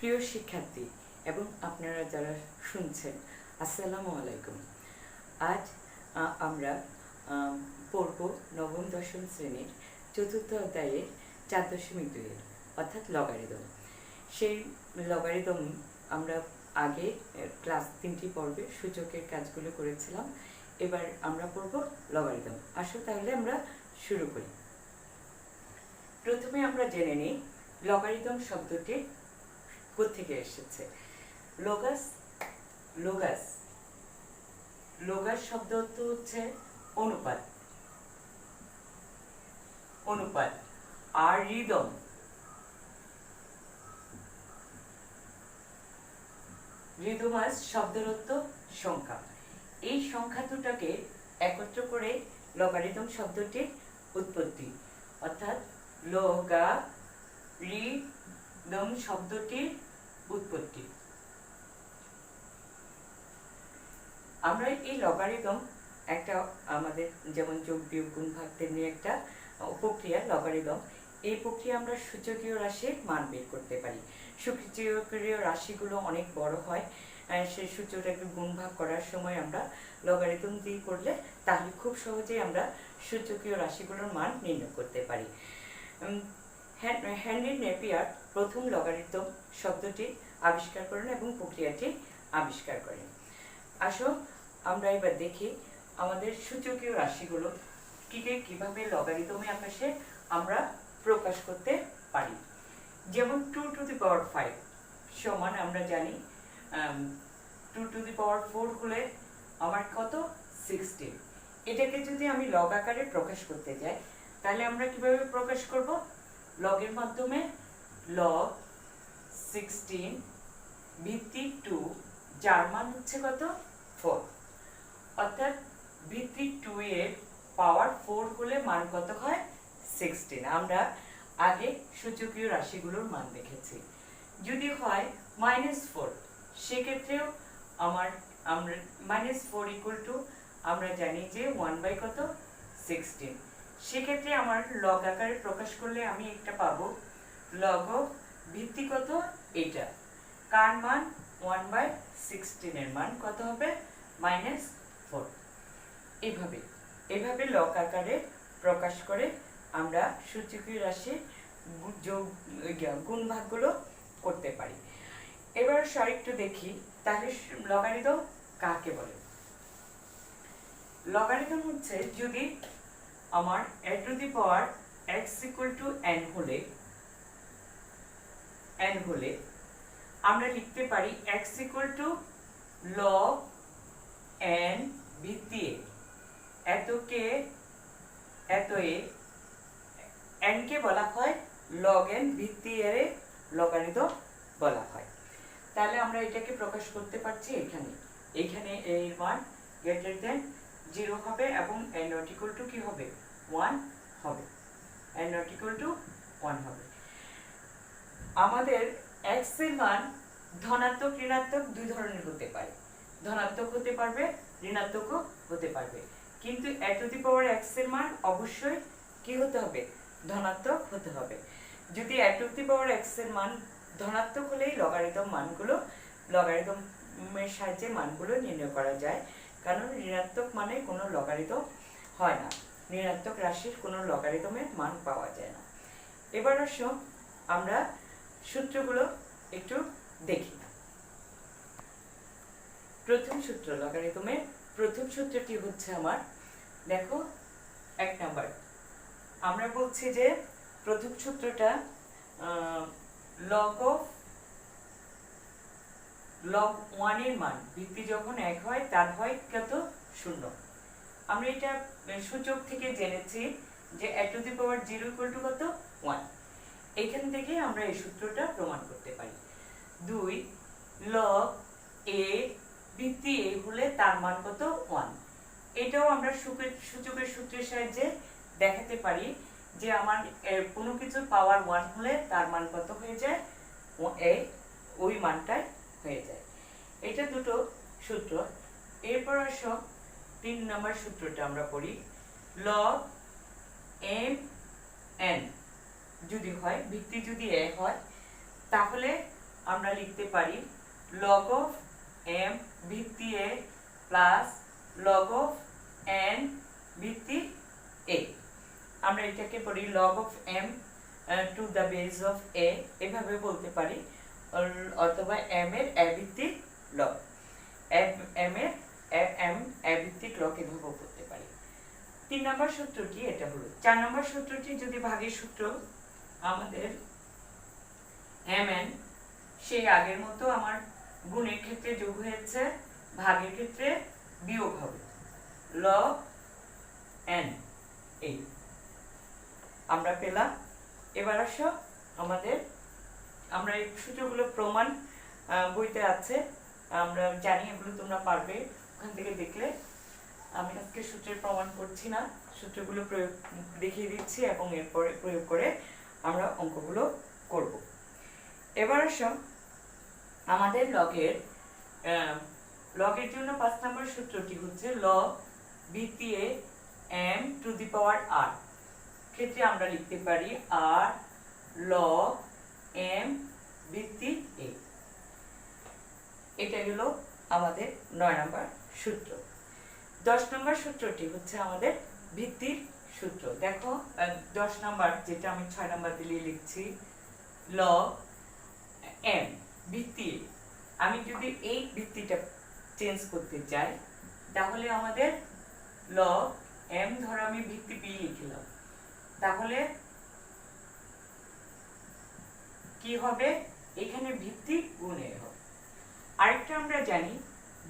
প্রিয় শিক্ষার্থী এবং আপনারা যারা শুনছেন, আসসালামু আলাইকুম। আজ আমরা পড়ব নবম দশম শ্রেণীর চতুর্থ অধ্যায়ের 4.2 অর্থাৎ লগারিদম। সেই লগারিদম আমরা আগে ক্লাস 3টি পর্বে সূচকের কাজগুলো করেছিলাম। এবার আমরা পড়ব লগারিদম। আসো তাহলে আমরা শুরু করি। প্রথমে আমরা জেনে নিই লগারিদম শব্দটি কোত্থেকে এসেছে। লোগাস লোগাস লোগাস শব্দ হচ্ছে অনুপাত, অনুপাত। আর রিদম রিদমাস শব্দের অর্থ সংখ্যা। এই সংখ্যা দুটাকে একত্র করে লগারিদম শব্দটির উৎপত্তি, অর্থাৎ লগারিদম শব্দটির উৎপত্তি। আমরা এই লগারিদম একটা আমাদের যেমন যোগ বিয়োগ গুণ ভাগ তেমনি একটা প্রক্রিয়া লগারিদম। এই প্রক্রিয়া আমরা সূচকীয় রাশির মান বের করতে পারি। সূচকীয় রাশিগুলো অনেক বড় হয়, সেই সূচকটাকে গুণ ভাগ করার সময় আমরা লগারিদম দিয়ে করলে তাহলে খুব সহজেই আমরা সূচকীয় রাশিগুলোর মান নির্ণয় করতে পারি। হেনরি নেপিয়ার প্রথম লগারিদম শব্দটি আবিষ্কার করেন এবং প্রক্রিয়াটি আবিষ্কার করেন। আসো আমরা এবার দেখি আমাদের সূচকীয় রাশিগুলো কিভাবে লগারিদমে আকাশে আমরা প্রকাশ করতে পারি। যেমন 2 to the power 5 সমান আমরা জানি 2 to the power 4 হলে আমার কত 16। এটাকে যদি আমি লগ আকারে প্রকাশ করতে যাই তাহলে আমরা কিভাবে প্রকাশ করব? লগের মাধ্যমে লগ 16 ভিত্তিক 2 যার মান হচ্ছে কত 4, অর্থাৎ ভিত্তিক 2 এর পাওয়ার 4 হলে মান কত হয় 16। আমরা আগে সূচকীয় রাশিগুলোর মান দেখেছি। যদি হয় -4 সেক্ষেত্রেও আমরা -4 ইকুয়াল টু আমরা জানি যে 1 কত 16। সেক্ষেত্রে আমার লগ আকারে প্রকাশ করলে আমি একটা পাবো লগ ভিত্তি কত এটা, কার মান 1/16 এর মান কত হবে -4। এভাবে লগ আকারে প্রকাশ করে আমরা সূচকীয় রাশির যোগ গুণ ভাগগুলো করতে পারি। এবার আরেকটু দেখি তাহলে লগারিদম কাকে বলে। লগারিদম হচ্ছে যদি আমার a to the power x equal to n হলে আমরা লিখতে পারি x equal to log n ভিত্তি a, এতকে এত a, n কে বলা হয় log n ভিত্তি a এর লগারিদম বলা হয়। তাহলে আমরা এটাকে প্রকাশ করতে পারছি এখানে এর মান গ্রেটার দেন 0 হবে এবং n not equal to কি হবে 1 হবে, n not equal to 1 হবে। আমাদের x এর মান ধনাত্মক ঋণাত্মক দুই ধরনের হতে পারে, ধনাত্মক হতে পারবে ঋণাত্মকও হতে পারবে, কিন্তু a to the power x এর মান অবশ্যই কি হতে হবে ধনাত্মক হতে হবে। যদি a to the power x এর মান ধনাত্মক হলেই লগারিদমের সাহায্যে মানগুলো নির্ণয় করা যায়, কারণ ঋণাত্মক মানে কোনো লগারিদম হয় না, ঋণাত্মক রাশির কোনো লগারিদমের মান পাওয়া যায় না। এবার আসো আমরা সূত্রগুলো একটু দেখি। প্রথম সূত্র লগারিদমের প্রথম সূত্রটি হচ্ছে আমার দেখো 1 নাম্বার। আমরা বলছি যে প্রথম সূত্রটা লগ 1 এর মান ভিত্তি যখন 1 হয় তার হয় কত 0। আমরা এটা সূচক থেকে জেনেছি যে a to the power 0 equal to কত 1। এখান থেকে আমরা এই সূত্রটা প্রমাণ করতে পারি। 2 log a ভিত্তি a হলে তার মান কত 1। এটাও আমরা সূচকের সূত্রের সাহায্যে দেখাতে পারি যে আমার কোনো কিছুর পাওয়ার 1 হলে তার মান কত হয়ে যায় ওই মানটাই হয়ে যায়। এটা দুটো সূত্র। এরপর আসো 3 নম্বর সূত্রটা আমরা পড়ি। log m n যদি হয় ভিত্তি যদি a হয় তাহলে আমরা লিখতে পারি log of m ভিত্তি a plus log of n ভিত্তি a। আমরা এটাকে পড়ি log of m to the base of a এভাবে বলতে পারি, অথবা m এর a ভিত্তিক log, m এর a ভিত্তিক log এভাবে বলতে পারি। 3 নম্বর সূত্রটি এটা হলো। 4 নম্বর সূত্রটি যদি ভাগের সূত্র, আমাদের mn সেই আগের মতো আমার গুণের ক্ষেত্রে যোগ হয়েছে, ভাগের ক্ষেত্রে বিয়োগ হবে, log n এই আমরা পেলাম। এবার আসো আমাদের, আমরা এই সূত্রগুলো প্রমাণ বইতে আছে, আমরা জানি এগুলো তোমরা পারবে ওখান থেকে দেখলে। আমি আজকে সূত্রের প্রমাণ করছি না, সূত্রগুলো প্রয়োগ দেখিয়ে দিচ্ছি এবং এরপরে প্রয়োগ করে আমরা অঙ্কগুলো করব। এবার আসো আমাদের লগের জন্য 5 নম্বর সূত্রটি হচ্ছে log ভিত্তি a m to the power r। ক্ষেত্রে আমরা লিখতে পারি r log m ভিত্তি a। এটা হলো আমাদের 9 নম্বর সূত্র। 10 নম্বর সূত্রটি হচ্ছে আমাদের ভিত্তির সূত্র। দেখো 10 নম্বর, যেটা আমি 6 নম্বর দিয়ে লিখছি, log m ভিত্তি। আমি যদি এই ভিত্তিটা চেঞ্জ করতে চাই তাহলে আমাদের log m, ধরো আমি ভিত্তি b লিখলাম, তাহলে কি হবে, এখানে ভিত্তি গুণে হবে। আরেকটা আমরা জানি,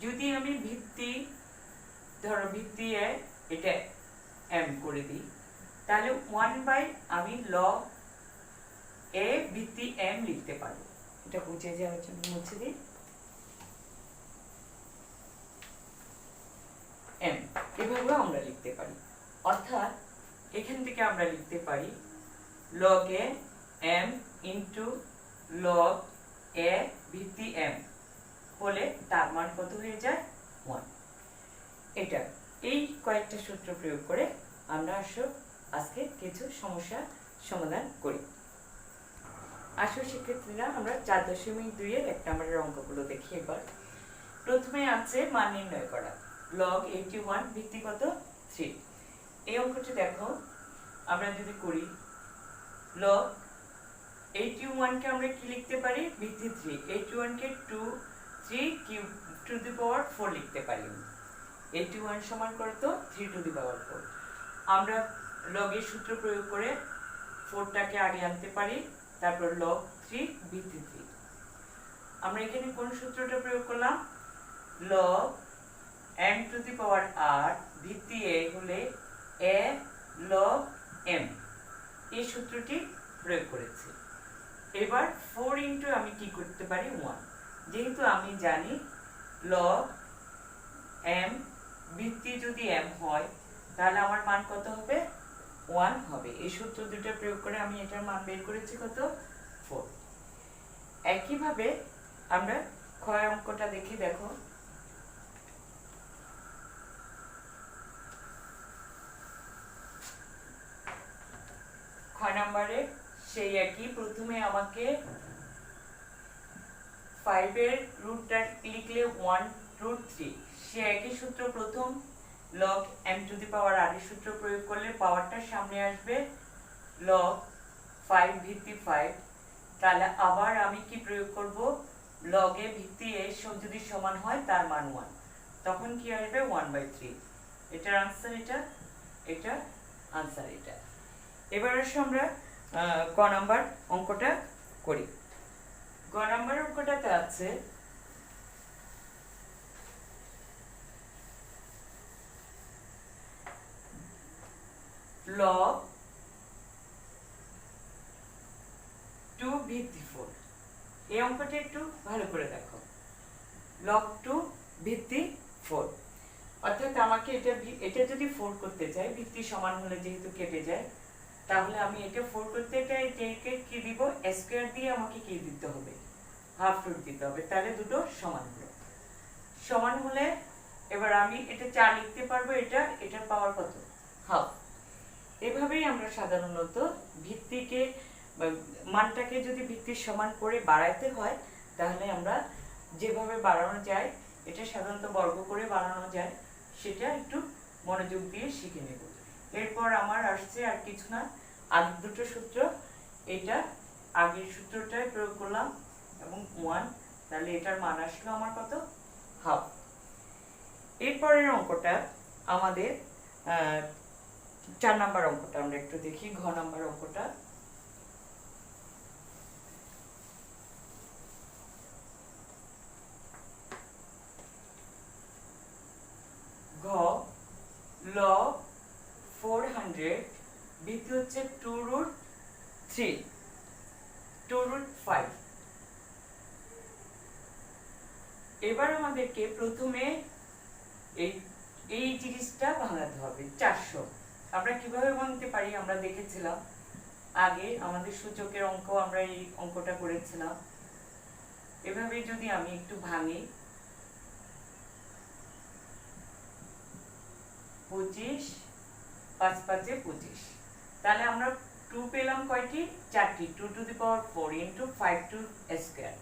যদি আমি ভিত্তি, ধরো ভিত্তি a এটা m করে দিই, তাহলে 1 বাই আমি log a ভিত্তি m লিখতে পারি। এটা বুঝে যাওয়ার জন্য মুছে দিই, m এভাবে আমরা লিখতে পারি। অর্থাৎ এখান থেকে আমরা লিখতে পারি log a m into log a ভিত্তি m হলে তার মান কত হয়ে যায়, 1। এটা এই কয়েকটা সূত্র প্রয়োগ করে আমরা আজকে কিছু সমস্যা সমাধান করি। আসো শিক্ষার্থীরা, আমরা 4.2 এর 1 নম্বরের অঙ্কগুলো দেখি এবার। প্রথমে আছে মান নির্ণয় করা, log 81 ভিত্তি কত, 3। এই অঙ্কটি দেখো, আমরা যদি করি log 81 কে আমরা কি লিখতে পারি, ভিত্তি 3। 81 কে 3 কিউব টু দি পাওয়ার 4 লিখতে পারি। 81 সমান কত, 3 টু দি পাওয়ার 4। আমরা log এর সূত্র প্রয়োগ করে 4টাকে আগে আনতে পারি, তারপর log 3 ভিত্তি 3। আমরা এখানে কোন সূত্রটা প্রয়োগ করলাম, log m to the power r ভিত্তি a হলে a log m, এই সূত্রটি প্রয়োগ করেছি। এবার 4 ইনটু আমি কি করতে পারি, 1। যেহেতু আমি জানি log m ভিত্তি যদি m হয় তাহলে আমার মান কত হবে, 1 হবে। এই সূত্র দুটো প্রয়োগ করে আমি এটার মান বের করেছি কত, 4। একইভাবে আমরা ক্ষয় অঙ্কটা দেখি। দেখো ক্ষয় নম্বরে সেই একই, প্রথমে আমাকে 5 এর রুটটা লিখলে 1√3, সে একই সূত্র, প্রথম log m to the power r এর সূত্র প্রয়োগ করলে পাওয়ারটা সামনে আসবে log 5 ভিত্তি 5। তাহলে আবার আমি কি প্রয়োগ করব, log a ভিত্তি a যদি সমান হয় তার মান 1, তখন কি আসবে 1/3। এটার आंसर এটা आंसर এটা। এবার আসলে আমরা ক নাম্বার অঙ্কটা করি। গ নাম্বার অঙ্কটাতে আছে log 2 ভিত্তি 4। এই অঙ্কটা একটু ভালো করে দেখো, log 2 ভিত্তি 4, অর্থাৎ আমাকে এটা যদি 4 করতে চাই, ভিত্তি সমান হলে যেহেতু কেটে যায়, তাহলে আমি এটা 4 করতে চাই, এটাকে কি দিব, স্কয়ার দিয়ে আমাকে কি দিতে হবে, হাফ রুট দিতে হবে, তাহলে দুটো সমান হলো। সমান হলে এবার আমি এটা 4 লিখতে পারবো, এটার পাওয়ার কত, হাফ। এভাবেই আমরা সাধারণত ভিত্তিকে মানটাকে যদি ভিত্তির সমান করে বাড়াইতে হয় তাহলে আমরা যেভাবে বাড়ানো যায়, এটা সাধারণত বর্গ করে বাড়ানো যায়, সেটা একটু মনোযোগ দিয়ে শিখে নেব। এরপর আমার আসছে আর কিছু না, আগের দুটো সূত্র, এটা আগের সূত্রটাই প্রয়োগ করলাম এবং 1, তাহলে এটার মান আসলো আমার কত, হাফ। এরপরের অঙ্কটা আমাদের 4 নাম্বার অঙ্কটা আমরা একটু দেখি, ঘ নাম্বার অঙ্কটা। ঘ, log 400 ভিত্তি হচ্ছে 2√3 2√5। এবার আমাদেরকে প্রথমে এই জিনিসটা ভাঙাতে হবে 400। আমরা কিভাবে ভাঙতে পারি আমরা দেখেছিলাম আগে, আমাদের সূচকের অঙ্ক আমরা এই অঙ্কটা করেছিলাম। এভাবে যদি আমি একটু ভাঙি, 25 5 5 25, তাহলে আমরা 2 পেলাম কয়টি, 4টি, 2⁴ ইন্টু 5²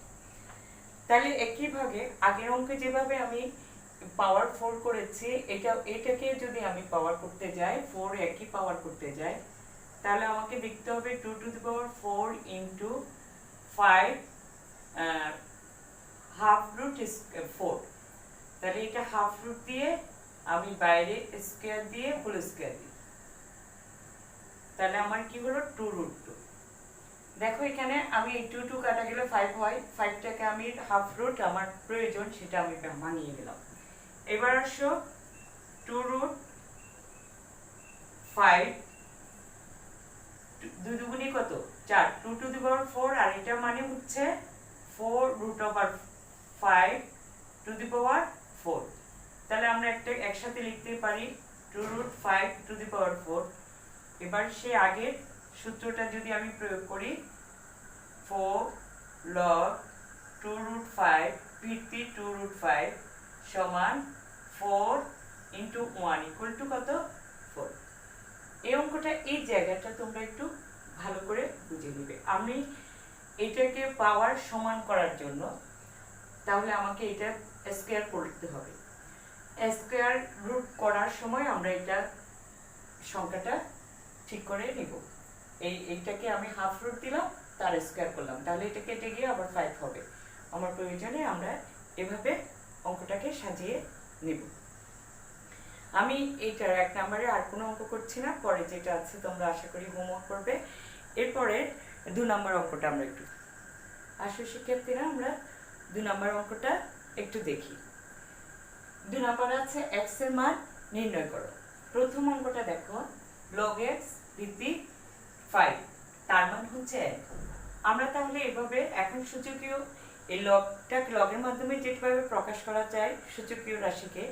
তাহলে একইভাবে আগের অঙ্কে যেভাবে আমি পাওয়ার 4 করেছি, এটাকে যদি আমি পাওয়ার করতে যাই, 4 একই পাওয়ার করতে যাই, তাহলে আমাকে দেখতে হবে 2⁴ ইন্টু 5 ½ √4, তাহলে এটা হাফ রুট দিয়ে আমি বাইরে স্কয়ার দিয়ে হোল স্কয়ার দিই, তাহলে আমার কি হলো 2√2। দেখো এখানে আমি এই 2 2 কাটা গেলে 5 হয়, 5টাকে আমি হাফ রুট আমার প্রয়োজন সেটা আমি ভাঙিয়ে নিলাম। এবার আসো 2√5, 2 দুগুণে কত, 4, 2⁴, আর এটা মানে হচ্ছে 4√5 তাহলে আমরা একটা একসাথে লিখতে পারি 2√5 এবার সে আগের সূত্রটা যদি আমি প্রয়োগ করি, 4 log 2√5 ভিত্তি 2√5 সমান 4 ইন্টু 1 ইকুয়াল টু কত, 4। এই অঙ্কটা, এই জায়গাটা তোমরা একটু ভালো করে বুঝে নিবে। আমি এটাকে পাওয়ার সমান করার জন্য, তাহলে আমাকে এটা স্কয়ার করতে হবে। স্কয়ার রুট করার সময় আমরা এটা সংখ্যাটা ঠিক করে নিব। এইটাকে আমি হাফ রুট দিলাম, তার স্কয়ার করলাম, তাহলে এটা কেটে গিয়ে আবার 5 হবে। আমার প্রয়োজনে আমরা এভাবে অঙ্কটাকে সাজিয়ে নিব। আমি এইটার 1 নম্বরে আর কোনো অঙ্ক করছি না, পরে যেটা আছে তোমরা আশা করি হোমওয়ার্ক করবে। এরপরে 2 নম্বর অঙ্কটা আমরা একটু, আসো শিক্ষার্থীরা আমরা 2 নম্বর অঙ্কটা একটু দেখি। 2 নম্বর আছে x এর মান নির্ণয় করো। প্রথম অঙ্কটা দেখো, log x ভিত্তি 5, তার মান হচ্ছে 1। আমরা তাহলে এভাবে এখন সূচকীয় এই লগটাকে লগের মাধ্যমে যেভাবে প্রকাশ করা যায় সূচকীয় রাশিকে,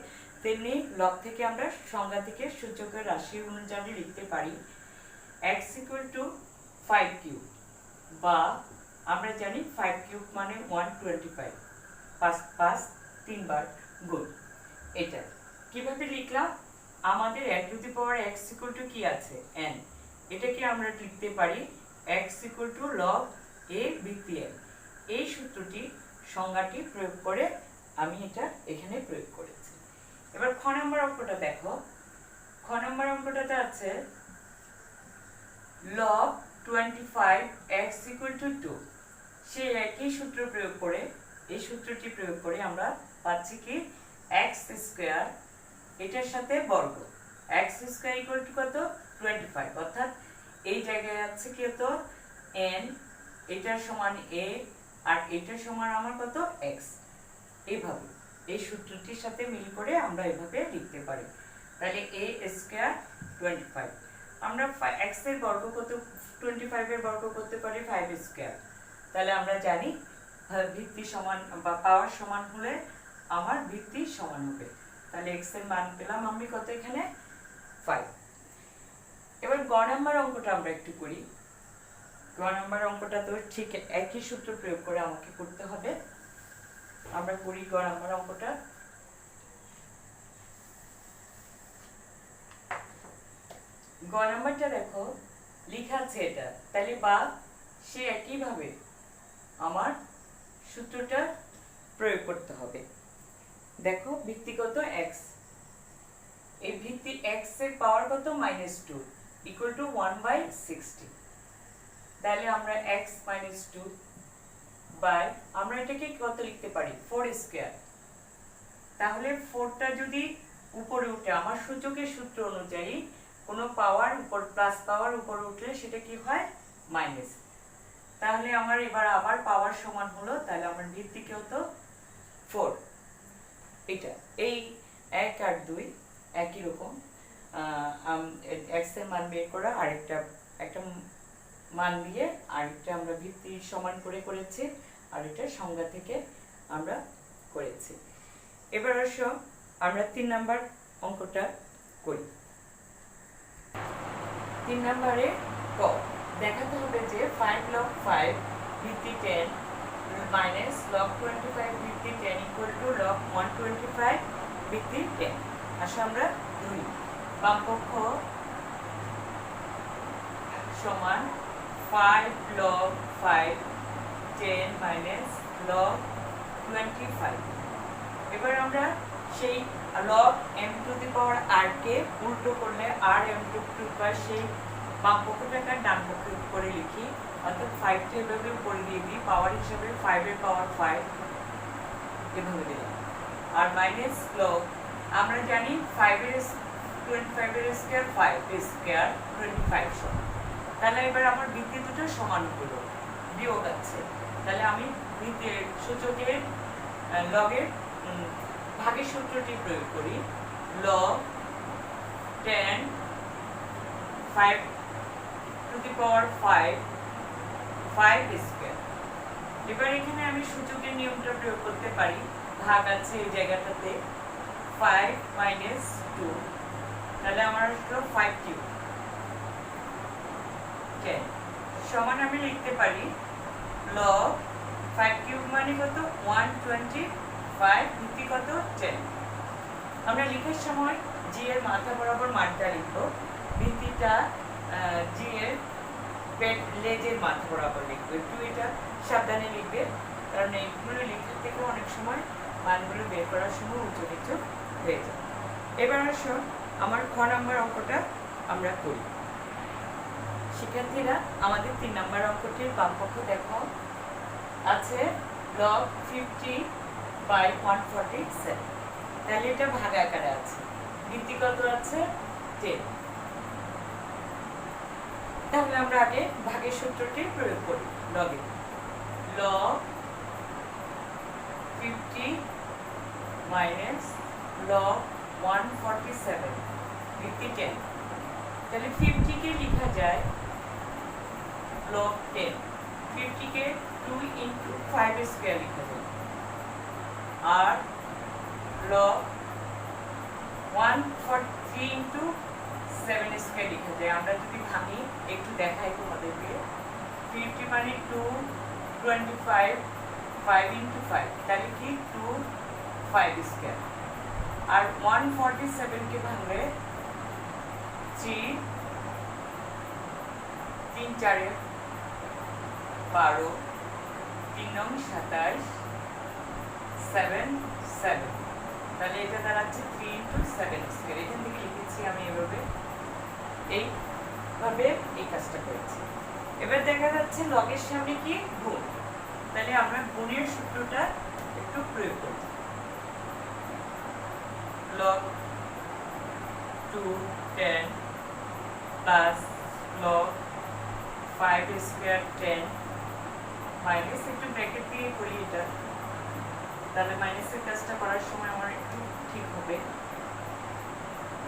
তেমনি লগ থেকে আমরা সংজ্ঞা থেকে সূচকীয় রাশি অনুযায়ী লিখতে পারি x = 5³ বা আমরা জানি 5³ মানে 125, 5 5 3 বার গুণ। এটা কিভাবে লিখলাম, আমাদের n⁴x = কি আছে, n, এটাকে আমরা লিখতে পারি x = log a ভিত্তি n। এই সূত্রটি সংজ্ঞাটি প্রয়োগ করে আমি এটা এখানে প্রয়োগ করেছি। এবার খ নম্বর অঙ্কটা দেখো, খ নম্বর অঙ্কটাতে আছে log 25x = 2। সেই একই সূত্র প্রয়োগ করে, এই সূত্রটি প্রয়োগ করে আমরা পাচ্ছি কি x² এটার সাথে বর্গ, x² = কত, 25, অর্থাৎ এই জায়গায় আছে কি তো n, এটার সমান a আর এটার সমান আমার কত, x। এইভাবে এই সূত্রটির সাথে মিল করে আমরা এভাবে লিখতে পারি। তাহলে a² 25, আমরা x এর বর্গ কত, 25 এর বর্গ করতে পারি 5²। তাহলে আমরা জানি ভিত্তি সমান বা পাওয়ার সমান হলে আমার ভিত্তি সমান হবে। তাহলে x এর মান পেলাম আমি কত, এখানে 5। এবার গ নাম্বার অঙ্কটা আমরা একটু করি। গ নাম্বার অঙ্কটা তো ঠিক একই সূত্র প্রয়োগ করে আমাকে করতে হবে। আমরা করি গ নাম্বার অঙ্কটা। গ নাম্বারটা দেখো লেখা আছে এটা, তাহলে বা সে একইভাবে আমার সূত্রটা প্রয়োগ করতে হবে। দেখো ভিত্তিগত x, এই ভিত্তি x এর পাওয়ার কত -2 ইকুয়াল টু 1/60। তাহলে আমরা x - 2 বাই, আমরা এটাকে কত লিখতে পারি 4 স্কয়ার। তাহলে 4টা যদি উপরে উঠে, আমার সূচকের সূত্র অনুযায়ী কোন পাওয়ার উপর প্লাস পাওয়ার উপরে উঠলে সেটা কি হয় মাইনাস। তাহলে আমার এবার আবার পাওয়ার সমান হলো, তাহলে আমার ভিত্তি কি হতো 4। এটা এই 1 আর 2 একই রকম, x এর মান বের করা, আরেকটা একটা মান দিয়ে আরেকটা আমরা ভিত্তি সমান করে করেছি, আর এটা সংজ্ঞা থেকে আমরা করেছি। এবার আসো আমরা 3 নাম্বার অঙ্কটা করি। 3 নম্বরে ক, দেখাতে হবে যে 5 log 5 ভিত্তি 10 মাইনাস log 25 ভিত্তি 10 ইকুয়াল টু log 125 ভিত্তি 10। আসলে আমরা ধরি বামপক্ষ সমান 5 log 5 10 মাইনাস log 25। এবার আমরা সেই log m to the power r কে উল্টো করলে r m টু দি পাওয়ার সেই বাম পক্ষটাকে ডান পক্ষে করে লিখি, অর্থাৎ 5 টা এভাবে উপরে দিয়ে দিই, পাওয়ার হিসেবে 5 এর পাওয়ার 5 এভাবে দিলাম। আর মাইনাস log, আমরা জানি 5 এর 25 এর স্কয়ার 5 এর স্কয়ার 25 সমান। তাহলে এবার আমার ভিত্তি দুটো সমান হলো, বিয়োগ আছে। তাহলে আমি ভিত্তির সূচকের লগের ভাগের সূত্রটি প্রয়োগ করি, log 10 5 to the power 5 square. এবার এখানে আমি সূচকের নিয়মটা প্রয়োগ করতে পারি, ভাগ আছে এই জায়গাটাতে 5 - 2, তাহলে আমার আসলো 5 কিউব 10 সমান আমি লিখতে পারি log 5 কিউব মানে কত 125 ভিত্তি কত 10। আমরা লেখার সময় জি এর মাথা বরাবর মানটা লিখব, ভিত্তিটা জি এর পেট লেজের মাথা বরাবর লিখবো। একটু এটা সাবধানে লিখবে, কারণ এইগুলো লেখার থেকে অনেক সময় মানগুলো বের করার সময় উঁচু নিচু হয়ে যায়। এবার আসো আমার খ নাম্বার অঙ্কটা আমরা করি। শিক্ষার্থীরা আমাদের 3 নাম্বার অঙ্কটির বামপক্ষ দেখো আছে log 50/147, তাহলে এটা ভাগ আকারে আছে, ভিত্তি কত আছে 10। তাহলে আমরা আগে ভাগের সূত্রটি প্রয়োগ করি, লগে log 50 মাইনাস log 147 ভিত্তি 10। তাহলে 50 কে লেখা যায় log 10, 50 কে 2 into 5 স্কয়ার লেখা যায়, আর log 143 into 7 স্কয়ার লেখা যায়। আমরা যদি ভাঙি একটু দেখাই তোমাদেরকে, 50 মানে 225 5 into 5, তাহলে কি 25 স্কয়ার। আর 147 কে ভাঙলে 3 3 4 12 3 9 27 7 7, তাহলে এটা দাঁড়াচ্ছে 3 into 7 স্কয়ার। এখান থেকে লিখেছি আমি এভাবে, এইভাবে এই কাজটা করেছি। এবার দেখা যাচ্ছে লগের সামনে কি গুণ, তাহলে আমরা গুণের সূত্রটা একটু প্রয়োগ করি, log 2 10 plus log 5 square 10 minus, একটু ব্র্যাকেট দিয়ে করি এটা, তাহলে মাইনাসের কাজটা করার সময় আমার একটু ঠিক হবে,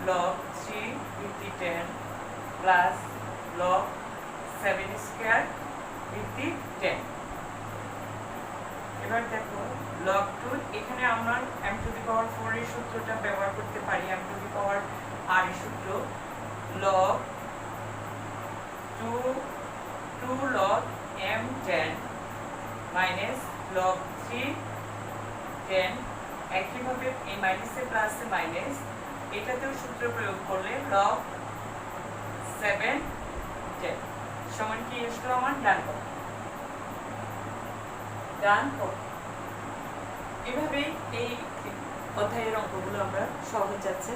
log 3 ভিত্তি 10 প্লাস log 7 স্কয়ার ভিত্তি 10। এবার দেখো log 2, এখানে আমরা m টু দি পাওয়ার 4 এর সূত্রটা ব্যবহার করতে পারি, m to the power r এর সূত্র, log 2 log m 10 minus log 3 10। একইভাবে এই মাইনাসে প্লাসে মাইনাস, এটাতেও সূত্র প্রয়োগ করলে log 7 10 সমান কি আসলো আমার ডান পক্ষ। এভাবেই এই অধ্যায়ের অঙ্কগুলো আমরা সহজ যাচ্ছে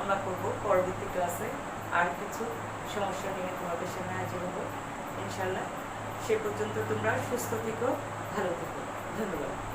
আমরা করব পরবর্তী ক্লাসে। আর কিছু সমস্যা নিয়ে তোমাদের সামনে হাজির হবো ইনশাল্লাহ। সে পর্যন্ত তোমরা সুস্থ থেকো, ভালো থেকো। ধন্যবাদ।